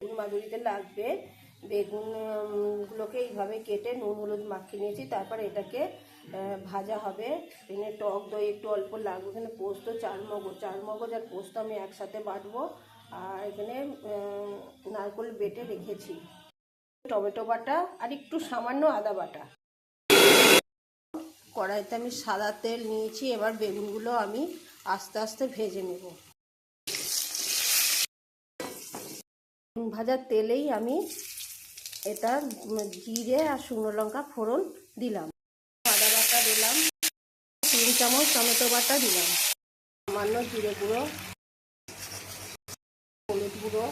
বেগুন মাধুরীতে লাগবে। বেগুনগুলোকে এইভাবে কেটে নুন হলুদ মাখিয়ে নিয়েছি। তারপর এটাকে ভাজা হবে। এখানে টক দই একটু অল্প লাগবে। এখানে পোস্ত, চারমগজ আর পোস্ত আমি একসাথে বাটবো। আর এখানে নারকেল বেটে রেখেছি, টমেটো বাটা আর একটু সামান্য আদা বাটা। কড়াইতে আমি সাদা তেল নিয়েছি। এবার বেগুনগুলো আমি আস্তে আস্তে ভেজে নেব। ভাজার তেলেই আমি এটা জিরে আর শুকনো লঙ্কা ফোড়ন দিলাম, আদা বাটা দিলাম, 3 চামচ টমেটো বাটা দিলাম, সামান্য জিরে গুঁড়ো, হলুদ গুঁড়ো,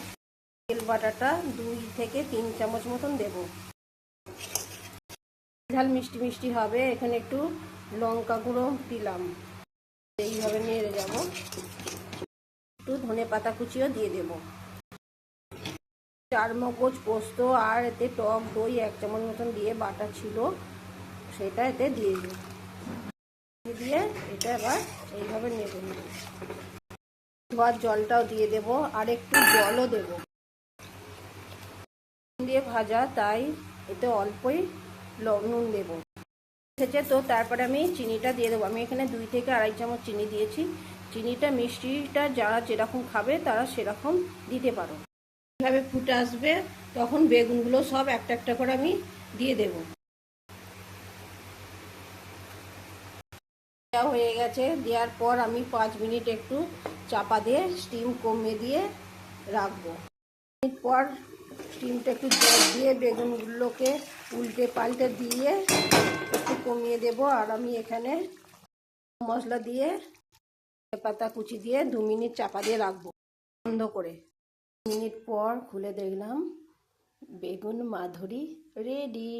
তেল বাটাটা 2 থেকে 3 চামচ মতন দেব। ঝাল মিষ্টি মিষ্টি হবে। এখানে একটু লঙ্কা গুঁড়ো দিলাম। এইভাবে নেড়ে যাব। একটু ধনে পাতা কুচিও দিয়ে দেব। চারমগজ পোস্ত আর এতে টক দই 1 চামচ মতন দিয়ে বাটা ছিল, সেটা এতে দিয়ে দেব। দিয়ে এটা এবার এইভাবে নেড়ে নেব। ধোয়ার জলটাও দিয়ে দেব আর একটু জলও দেব। দিয়ে ভাজা, তাই এতে অল্পই নুন দেব। তো তারপরে আমি চিনিটা দিয়ে দেবো। আমি এখানে 2 থেকে 2.5 চামচ চিনি দিয়েছি। চিনিটা মিষ্টিটা যারা যেরকম খাবে তারা সেরকম দিতে পারো। এভাবে ফুটে আসবে তখন বেগুনগুলো সব একটা একটা করে আমি দিয়ে দেব। হয়ে গেছে। দেওয়ার পর আমি 5 মিনিট একটু চাপা দিয়ে স্টিম কমিয়ে দিয়ে রাখবো। মিনিট পর স্টিমটা একটু জল দিয়ে বেগুনগুলোকে উল্টে পাল্টে দিয়ে একটু কমিয়ে দেব। আর আমি এখানে মশলা দিয়ে পাতা কুচি দিয়ে 2 মিনিট চাপা দিয়ে রাখবো বন্ধ করে। মিনিট পর খুলে দেখলাম বেগুন মাধুরী রেডি।